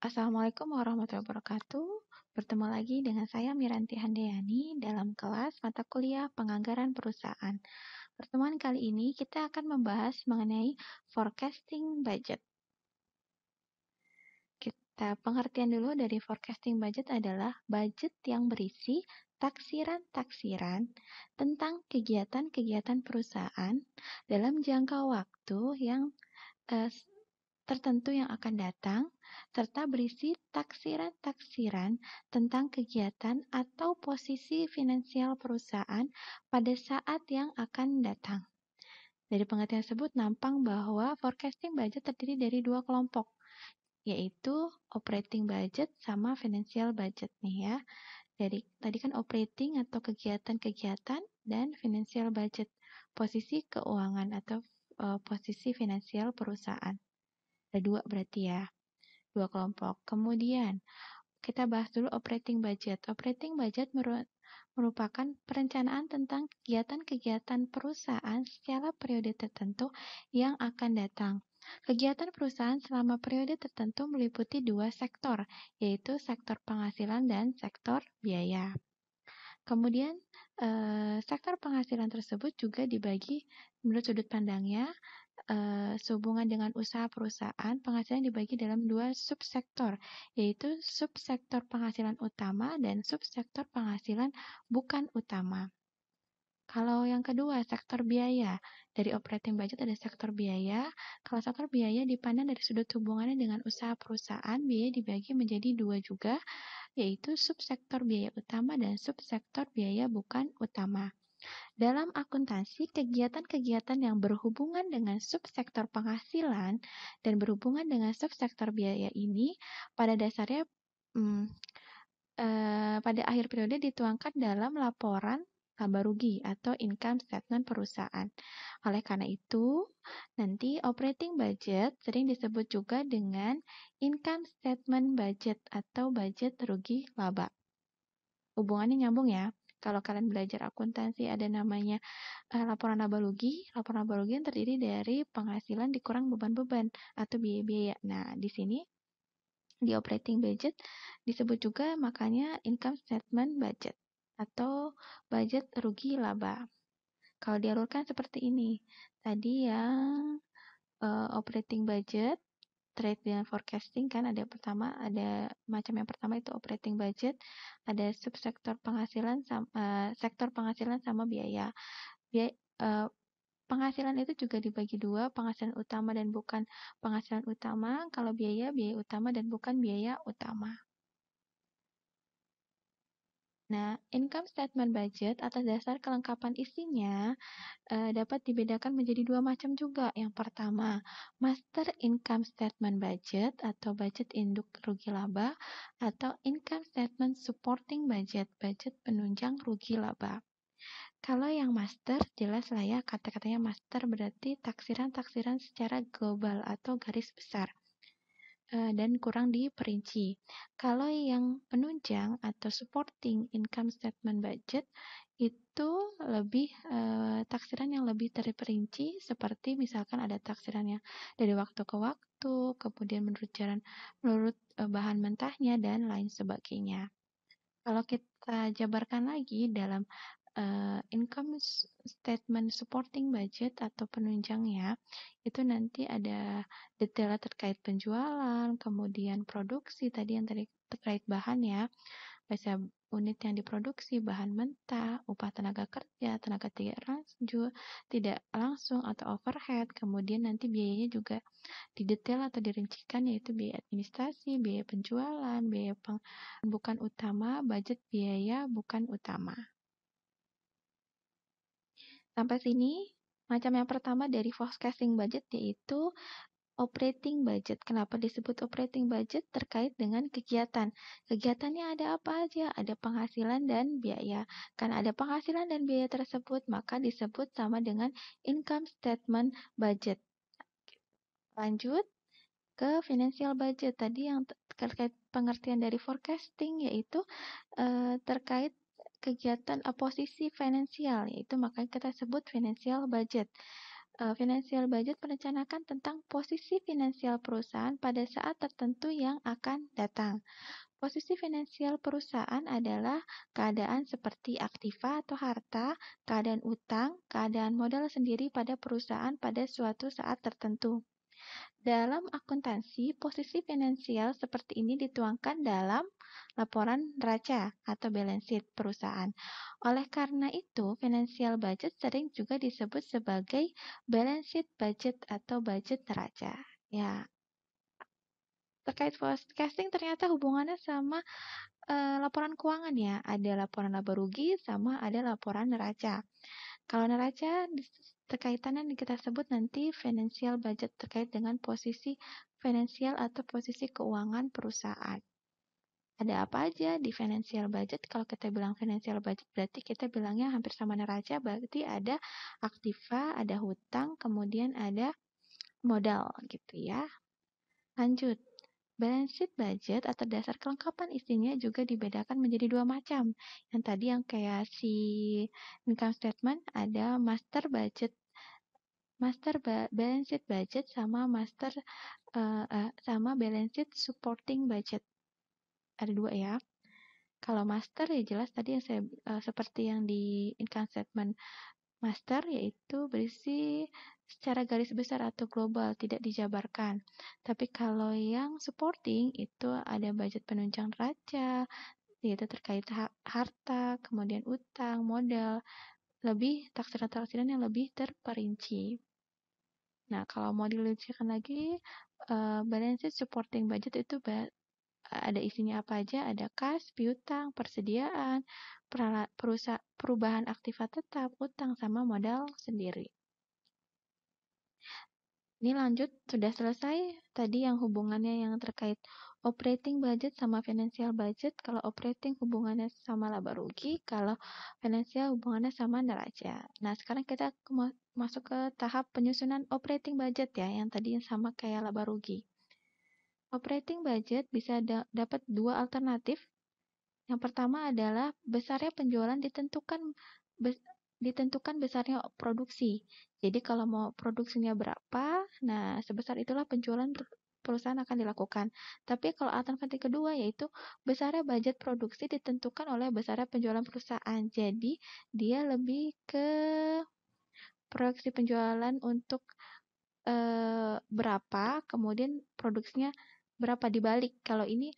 Assalamualaikum warahmatullahi wabarakatuh. Bertemu lagi dengan saya Miranti Handayani dalam kelas mata kuliah penganggaran perusahaan. Pertemuan kali ini kita akan membahas mengenai forecasting budget. Kita pengertian dulu dari forecasting budget adalah budget yang berisi taksiran-taksiran tentang kegiatan-kegiatan perusahaan dalam jangka waktu yang tertentu yang akan datang, serta berisi taksiran-taksiran tentang kegiatan atau posisi finansial perusahaan pada saat yang akan datang. Dari pengertian tersebut nampak bahwa forecasting budget terdiri dari dua kelompok, yaitu operating budget sama financial budget nih ya. Dari tadi kan operating atau kegiatan-kegiatan dan financial budget, posisi keuangan atau posisi finansial perusahaan. Ada dua berarti ya, dua kelompok. Kemudian kita bahas dulu operating budget. Operating budget merupakan perencanaan tentang kegiatan-kegiatan perusahaan secara periode tertentu yang akan datang. Kegiatan perusahaan selama periode tertentu meliputi dua sektor, yaitu sektor penghasilan dan sektor biaya. Kemudian sektor penghasilan tersebut juga dibagi menurut sudut pandangnya. Sehubungan dengan usaha perusahaan, penghasilan dibagi dalam dua subsektor, yaitu subsektor penghasilan utama dan subsektor penghasilan bukan utama. Kalau yang kedua, sektor biaya. Dari operating budget ada sektor biaya. Kalau sektor biaya dipandang dari sudut hubungannya dengan usaha perusahaan, biaya dibagi menjadi dua juga, yaitu subsektor biaya utama dan subsektor biaya bukan utama. Dalam akuntansi, kegiatan-kegiatan yang berhubungan dengan subsektor penghasilan dan berhubungan dengan subsektor biaya ini pada dasarnya pada akhir periode dituangkan dalam laporan laba rugi atau income statement perusahaan. Oleh karena itu, nanti operating budget sering disebut juga dengan income statement budget atau budget rugi laba. Hubungannya nyambung ya. Kalau kalian belajar akuntansi ada namanya laporan laba rugi yang terdiri dari penghasilan dikurang beban-beban atau biaya-biaya. Nah, di sini di operating budget disebut juga makanya income statement budget atau budget rugi laba. Kalau dialurkan seperti ini. Tadi yang operating budget, trade dan forecasting kan ada macam yang pertama itu operating budget, ada subsektor penghasilan sektor penghasilan sama biaya. Penghasilan itu juga dibagi dua, penghasilan utama dan bukan penghasilan utama. Kalau biaya utama dan bukan biaya utama. Nah, income statement budget atas dasar kelengkapan isinya dapat dibedakan menjadi dua macam juga. Yang pertama, master income statement budget atau budget induk rugi laba, atau income statement supporting budget, budget penunjang rugi laba. Kalau yang master, jelas lah ya, kata-katanya master berarti taksiran-taksiran secara global atau garis besar dan kurang diperinci. Kalau yang penunjang atau supporting income statement budget itu lebih taksiran yang lebih terperinci, seperti misalkan ada taksiran yang dari waktu ke waktu, kemudian menurut bahan mentahnya dan lain sebagainya. Kalau kita jabarkan lagi dalam income statement supporting budget atau penunjangnya, itu nanti ada detail terkait penjualan, kemudian produksi tadi yang terkait bahan ya, bisa unit yang diproduksi, bahan mentah, upah tenaga kerja, tenaga tidak langsung atau overhead, kemudian nanti biayanya juga didetail atau dirincikan, yaitu biaya administrasi, biaya penjualan, biaya bukan utama, budget biaya bukan utama. Sampai sini, macam yang pertama dari forecasting budget yaitu operating budget. Kenapa disebut operating budget? Terkait dengan kegiatan. Kegiatannya ada apa aja? Ada penghasilan dan biaya. Karena ada penghasilan dan biaya tersebut, maka disebut sama dengan income statement budget. Lanjut ke financial budget. Tadi yang terkait pengertian dari forecasting yaitu terkait kegiatan posisi finansial, yaitu makanya kita sebut financial budget. Financial budget merencanakan tentang posisi finansial perusahaan pada saat tertentu yang akan datang. Posisi finansial perusahaan adalah keadaan seperti aktiva atau harta, keadaan utang, keadaan modal sendiri pada perusahaan pada suatu saat tertentu. Dalam akuntansi, posisi finansial seperti ini dituangkan dalam laporan neraca atau balance sheet perusahaan. Oleh karena itu, financial budget sering juga disebut sebagai balance sheet budget atau budget neraca. Ya, terkait forecasting ternyata hubungannya sama laporan keuangan ya. Ada laporan laba rugi sama ada laporan neraca. Kalau neraca terkaitannya kita sebut nanti financial budget terkait dengan posisi finansial atau posisi keuangan perusahaan. Ada apa aja di financial budget? Kalau kita bilang financial budget berarti kita bilangnya hampir sama neraca, berarti ada aktiva, ada hutang, kemudian ada modal gitu ya. Lanjut. Balance sheet budget atau dasar kelengkapan isinya juga dibedakan menjadi dua macam. Yang tadi yang kayak si income statement ada master balance sheet budget sama sama balance sheet supporting budget. Ada dua ya. Kalau master ya jelas tadi yang saya seperti yang di income statement master yaitu berisi secara garis besar atau global, tidak dijabarkan. Tapi kalau yang supporting itu ada budget penunjang neraca, yaitu terkait harta, kemudian utang, modal, lebih taksiran-taksiran yang lebih terperinci. Nah, kalau mau diluncurkan lagi, balance sheet supporting budget itu ada isinya apa aja? Ada kas, piutang, persediaan, perubahan aktiva tetap, utang, sama modal sendiri. Ini lanjut, sudah selesai tadi yang hubungannya yang terkait operating budget sama financial budget. Kalau operating hubungannya sama laba rugi, kalau financial hubungannya sama neraca. Nah, sekarang kita masuk ke tahap penyusunan operating budget ya, yang tadi yang sama kayak laba rugi. Operating budget bisa dapat dua alternatif. Yang pertama adalah besarnya penjualan ditentukan besarnya produksi. Jadi kalau mau produksinya berapa, nah sebesar itulah penjualan perusahaan akan dilakukan. Tapi kalau alternatif kedua yaitu besarnya budget produksi ditentukan oleh besarnya penjualan perusahaan. Jadi dia lebih ke proyeksi penjualan untuk berapa, kemudian produksinya berapa dibalik. Kalau ini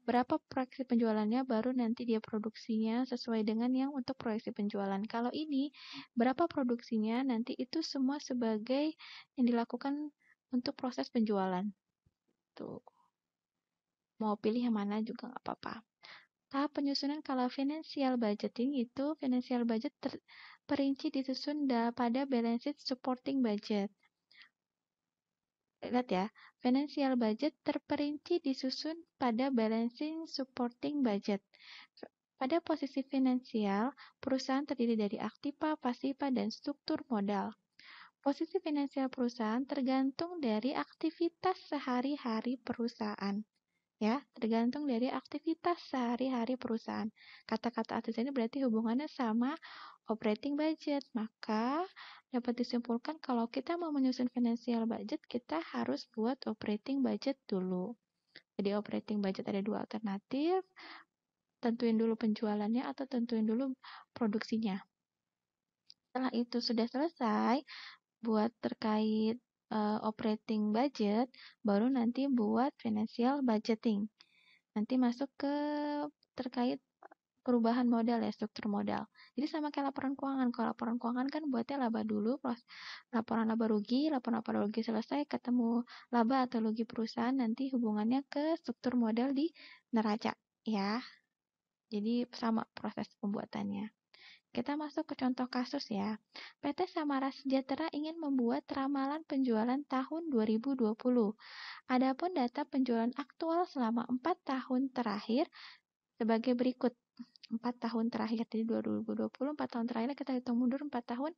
berapa proyeksi penjualannya baru nanti dia produksinya sesuai dengan yang untuk proyeksi penjualan. Kalau ini berapa produksinya nanti itu semua sebagai yang dilakukan untuk proses penjualan. Tuh. Mau pilih yang mana juga nggak apa-apa. Tahap penyusunan kalau financial budgeting itu financial budget terperinci disusun pada balance sheet supporting budget. Lihat ya, financial budget terperinci disusun pada balancing supporting budget. Pada posisi finansial, perusahaan terdiri dari aktiva, pasiva, dan struktur modal. Posisi finansial perusahaan tergantung dari aktivitas sehari-hari perusahaan. Ya, tergantung dari aktivitas sehari-hari perusahaan. Kata-kata atas ini berarti hubungannya sama operating budget. Maka dapat disimpulkan kalau kita mau menyusun financial budget, kita harus buat operating budget dulu. Jadi operating budget ada dua alternatif. Tentuin dulu penjualannya atau tentuin dulu produksinya. Setelah itu sudah selesai buat terkait operating budget, baru nanti buat financial budgeting. Nanti masuk ke terkait perubahan modal ya, struktur modal. Jadi sama kayak laporan keuangan. Kalau laporan keuangan kan buatnya laba dulu, laporan laba rugi selesai, ketemu laba atau rugi perusahaan, nanti hubungannya ke struktur modal di neraca ya. Jadi sama proses pembuatannya. Kita masuk ke contoh kasus ya. PT Samara Sejahtera ingin membuat ramalan penjualan tahun 2020. Adapun data penjualan aktual selama 4 tahun terakhir sebagai berikut. 4 tahun terakhir, jadi 2020, 4 tahun terakhir kita hitung mundur 4 tahun,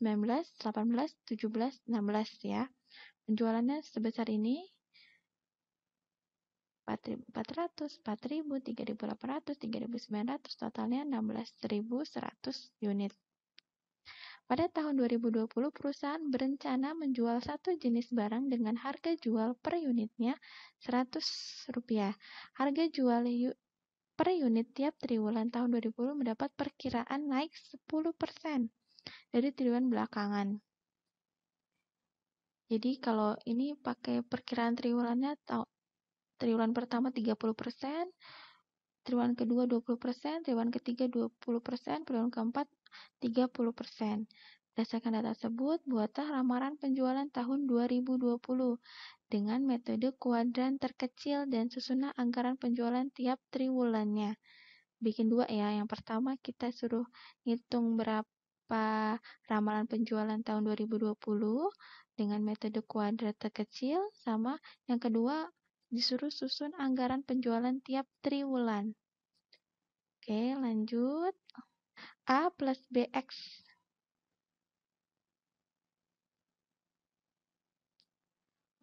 19, 18, 17, 16 ya. Penjualannya sebesar ini, 4.400, 4.000, 3.800, 3.900, totalnya 16.100 unit. Pada tahun 2020, perusahaan berencana menjual satu jenis barang dengan harga jual per unitnya Rp100. Harga jual per unit tiap triwulan tahun 2020 mendapat perkiraan naik 10% dari triwulan belakangan. Jadi kalau ini pakai perkiraan triwulannya, triwulan pertama 30%, triwulan kedua 20%, triwulan ketiga 20%, triwulan keempat 30%. Berdasarkan data tersebut, buatlah ramalan penjualan tahun 2020 dengan metode kuadran terkecil dan susunan anggaran penjualan tiap triwulannya. Bikin dua ya. Yang pertama kita suruh ngitung berapa ramalan penjualan tahun 2020 dengan metode kuadrat terkecil, sama yang kedua disuruh susun anggaran penjualan tiap triwulan. Oke, lanjut. A plus BX.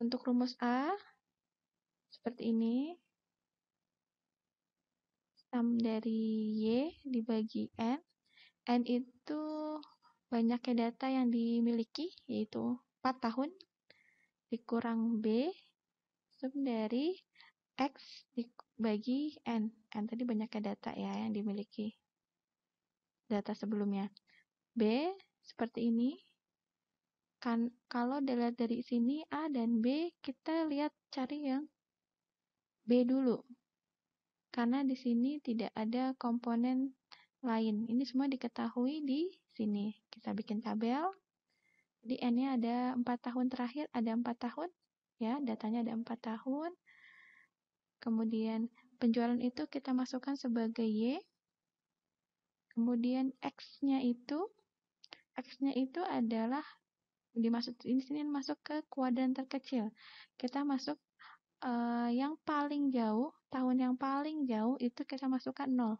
Untuk rumus A, seperti ini. Sum dari Y dibagi N. N itu banyaknya data yang dimiliki, yaitu 4 tahun, dikurang B, sum dari X dibagi N. N tadi banyaknya data ya yang dimiliki. Data sebelumnya. B, seperti ini. Kan kalau dilihat dari sini A dan B, kita lihat cari yang B dulu. Karena di sini tidak ada komponen lain. Ini semua diketahui di sini. Kita bikin tabel. Jadi N-nya ada 4 tahun terakhir, ada 4 tahun. Ya, datanya ada 4 tahun. Kemudian penjualan itu kita masukkan sebagai Y. Kemudian X-nya itu adalah di sini masuk ke kuadran terkecil. Kita masuk yang paling jauh, tahun yang paling jauh itu kita masukkan 0.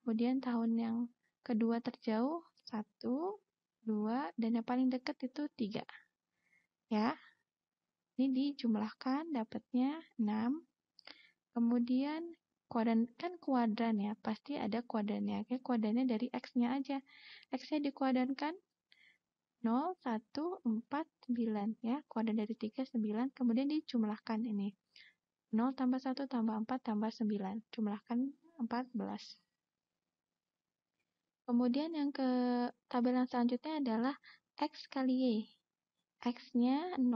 Kemudian tahun yang kedua terjauh 1, 2, dan yang paling dekat itu 3. Ya. Ini dijumlahkan dapatnya 6. Kemudian kuadran ya, pasti ada kuadrannya. Oke, kuadrannya dari X-nya aja. X-nya dikuadrankan 0, 1, 4, 9 ya. Kuadran dari 3, 9. Kemudian dijumlahkan ini. 0 tambah 1 tambah 4 tambah 9. Jumlahkan 14. Kemudian yang ke tabel yang selanjutnya adalah X kali Y. X-nya 0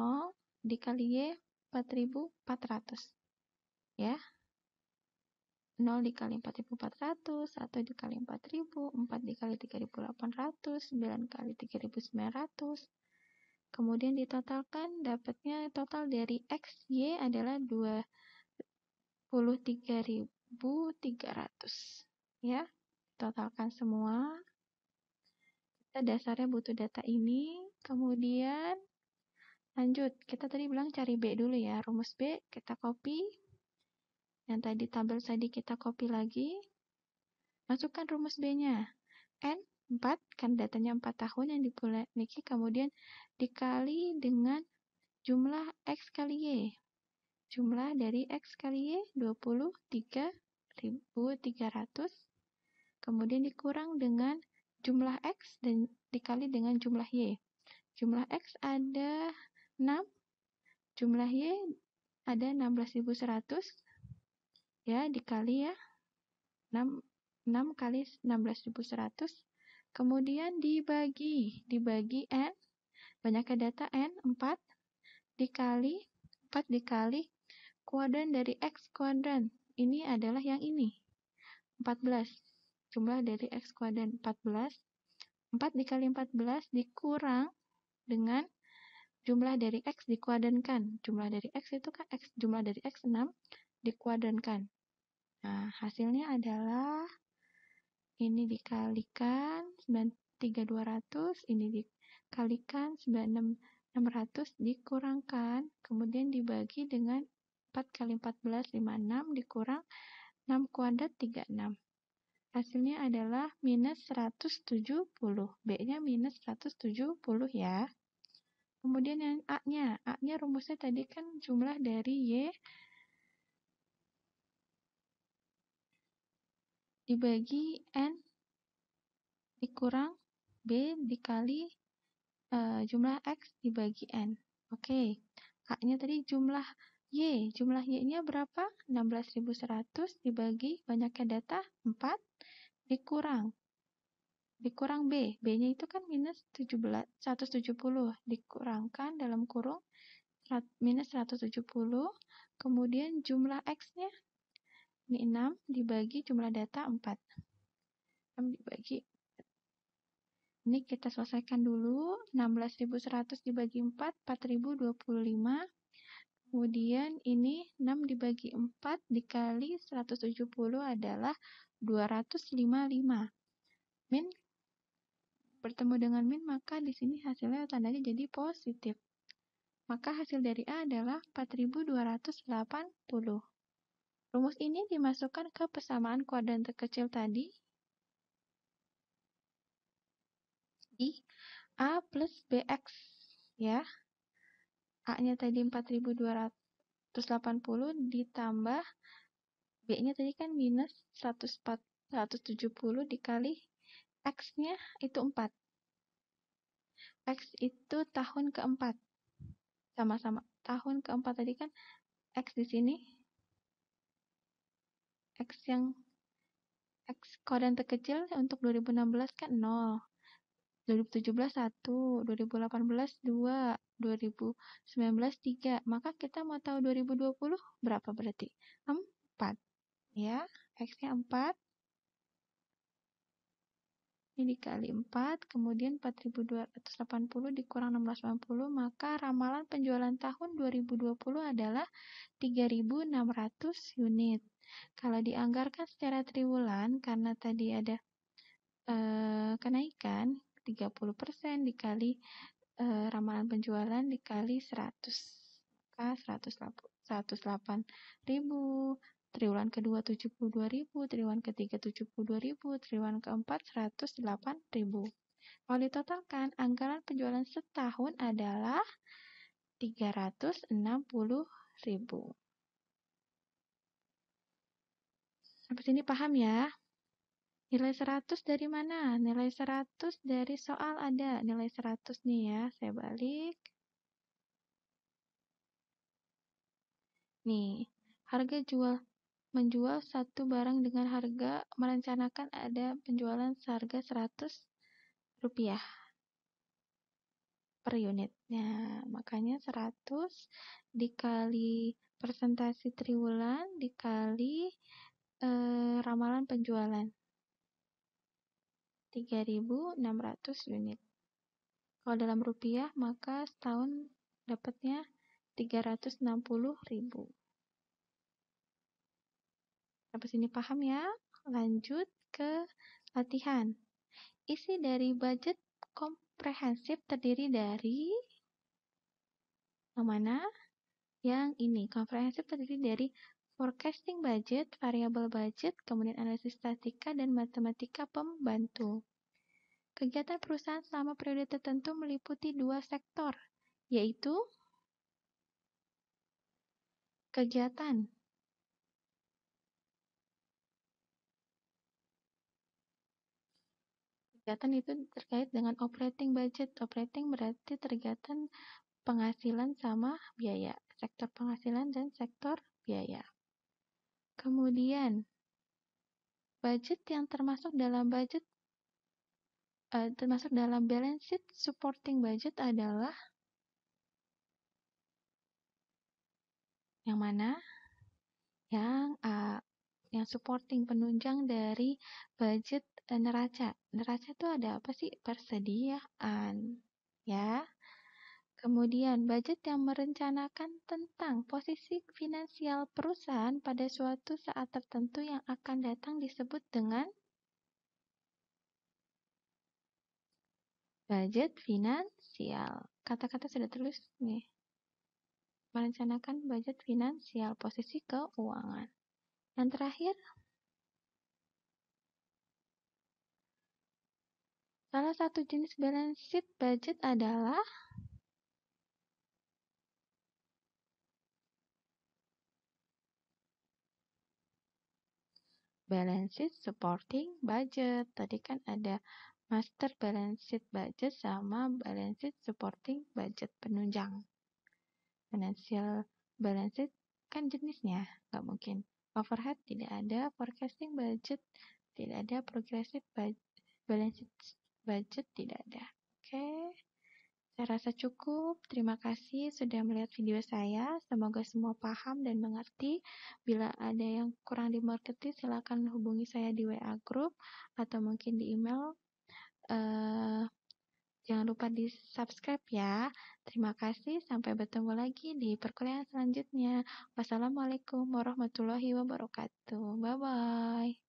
dikali Y 4.400. Ya. 0 dikali 4.400, 1 dikali 4.000, 4 dikali 3.800, 9 kali 3.900. Kemudian ditotalkan, dapatnya total dari X, Y adalah 23.300. Ya, totalkan semua. Kita dasarnya butuh data ini. Kemudian lanjut, kita tadi bilang cari B dulu ya. Rumus B kita copy. Yang tadi tabel tadi kita copy lagi. Masukkan rumus B-nya. N 4, kan datanya 4 tahun yang dimiliki, kemudian dikali dengan jumlah X kali Y. Jumlah dari X kali Y 23.300. Kemudian dikurang dengan jumlah X dan dikali dengan jumlah Y. Jumlah X ada 6, jumlah Y ada 16.100. Ya, dikali ya. 6 kali 16.100. Kemudian dibagi N, banyaknya data N, 4 dikali kuadran dari X kuadran. Ini adalah yang ini, 14. Jumlah dari X kuadran 14. 4 dikali 14 dikurang dengan jumlah dari X dikuadrankan. Jumlah dari X itu kan X, jumlah dari X 6 dikuadrankan. Nah, hasilnya adalah ini dikalikan 93.200, ini dikalikan 96.600, dikurangkan, kemudian dibagi dengan 4 kali 14, 56, dikurang 6 kuadrat, 36. Hasilnya adalah minus 170. B-nya minus 170 ya. Kemudian yang A-nya. A-nya rumusnya tadi kan jumlah dari Y dibagi N dikurang B dikali jumlah X dibagi N. Oke, A-nya tadi jumlah Y. Jumlah Y-nya berapa? 16.100 dibagi banyaknya data 4 dikurang B. B-nya itu kan minus 170 dikurangkan dalam kurung minus 170. Kemudian jumlah X-nya ini 6 dibagi jumlah data 4. 6 dibagi. Ini kita selesaikan dulu. 16.100 dibagi 4, 4.025. Kemudian ini 6 dibagi 4 dikali 170 adalah 255. Min bertemu dengan min, maka di sini hasilnya tandanya jadi positif. Maka hasil dari A adalah 4.280. Rumus ini dimasukkan ke persamaan kuadran terkecil tadi. Di A plus BX, ya. A-nya tadi 4.280 ditambah B-nya tadi kan minus 170 dikali X-nya itu 4. X itu tahun keempat. Sama-sama. Tahun keempat tadi kan X di sini. X kuadran terkecil untuk 2016 kan 0. 2017 1, 2018 2, 2019 3. Maka kita mau tahu 2020 berapa berarti? 4. Ya, X-nya 4. Ini dikali 4, kemudian 4.280 dikurang 680, maka ramalan penjualan tahun 2020 adalah 3.600 unit. Kalau dianggarkan secara triwulan, karena tadi ada kenaikan 30% dikali ramalan penjualan dikali 100, maka 108.000. Triwulan kedua 72.000, triwulan ketiga 72.000, triwulan keempat 108.000. Kalau ditotalkan, anggaran penjualan setahun adalah 360.000. Sampai sini paham ya? Nilai 100 dari mana? Nilai 100 dari soal ada. Nilai 100 nih ya, saya balik. Nih, harga menjual satu barang dengan harga merencanakan ada penjualan seharga 100 rupiah per unit. Nah, makanya 100 dikali persentase triwulan dikali ramalan penjualan 3.600 unit. Kalau dalam rupiah maka setahun dapatnya 360.000. Sampai sini paham ya? Lanjut ke latihan. Isi dari budget komprehensif terdiri dari yang mana? Yang ini. Komprehensif terdiri dari forecasting budget, variable budget, kemudian analisis statistika, dan matematika pembantu. Kegiatan perusahaan selama periode tertentu meliputi 2 sektor, yaitu kegiatan itu terkait dengan operating budget. Operating berarti kegiatan penghasilan sama biaya. Sektor penghasilan dan sektor biaya. Kemudian, budget yang termasuk dalam balance sheet supporting budget adalah yang mana? Yang A, yang supporting, penunjang dari budget neraca. Neraca itu ada apa sih? Persediaan, ya. Kemudian, budget yang merencanakan tentang posisi finansial perusahaan pada suatu saat tertentu yang akan datang disebut dengan budget finansial. Kata-kata sudah tertulis nih. Merencanakan budget finansial, posisi keuangan. Yang terakhir, salah satu jenis balance sheet budget adalah balance sheet supporting budget. Tadi kan ada Master balance sheet budget sama balance sheet supporting budget penunjang. Financial balance sheet kan jenisnya, nggak mungkin. Overhead tidak ada, forecasting budget tidak ada, progressive balance sheet budget tidak ada. Oke, saya rasa cukup. Terima kasih sudah melihat video saya. Semoga semua paham dan mengerti. Bila ada yang kurang dimengerti, silakan hubungi saya di WA group atau mungkin di email. Jangan lupa di subscribe ya. Terima kasih. Sampai bertemu lagi di perkuliahan selanjutnya. Wassalamualaikum warahmatullahi wabarakatuh. Bye-bye.